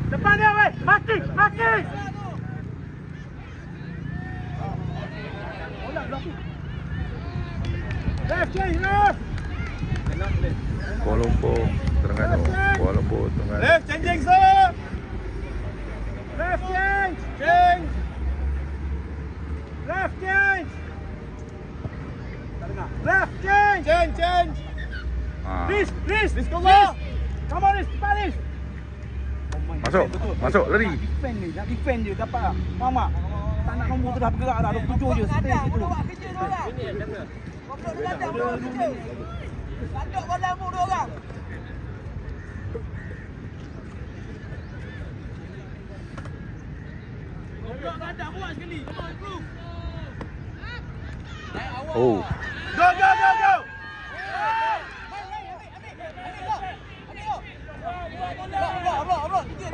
Depan dia, weh. Marking, marking. Left, change, left. Kuala Lumpur, Terengganu. Kuala Lumpur, Terengganu. Left, changing, sir. Left, change. Change. Left, change. Left, change. Change, change. Please, please. Please, come on. Come on, cepat, please. Masuk, masuk, lari. Defend ni, nak defend dia dapat tak? Faham tak? Tak nak nombor tu dah bergerak dah, 27 je, stay situ. Bawa kerja dia orang. Goblok dia datang bawa kerja. Tanduk badanmu dia orang. Goblok datang buat sekali. Come on, improve. Oh. Go, go, go, go.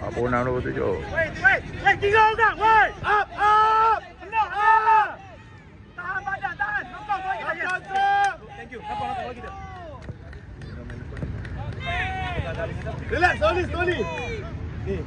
Apa nak 27? Wait, wait. Wait, 3 orang, wait. Up, up. Enak, up. Tahan badan, tahan. Nampak bagi dia. Thank you. Nampak bagi dia. Relax, slowly, slowly. Ni.